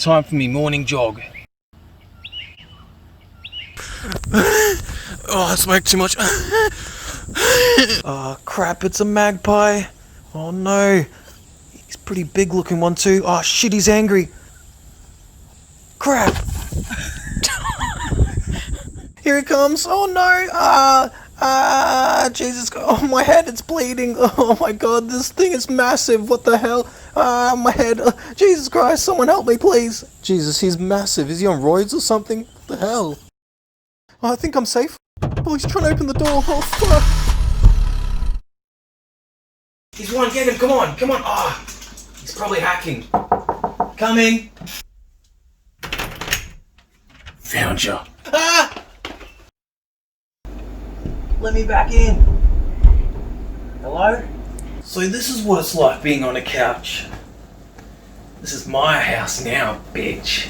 Time for me morning jog. Oh, I smoked too much. Oh, crap, it's a magpie. Oh, no. He's a pretty big looking one, too. Oh, shit, he's angry. Crap. Here he comes. Oh, no. Jesus. Oh, my head, it's bleeding. Oh, my God, this thing is massive. What the hell? My head. Jesus Christ, someone help me, please. Jesus, he's massive. Is he on roids or something? What the hell? Oh, I think I'm safe. Oh, he's trying to open the door. Oh, fuck. He's one, get him, come on. Ah, he's probably hacking. Coming. Found you. Ah! Let me back in. Hello? So this is what it's like being on a couch. This is my house now, bitch.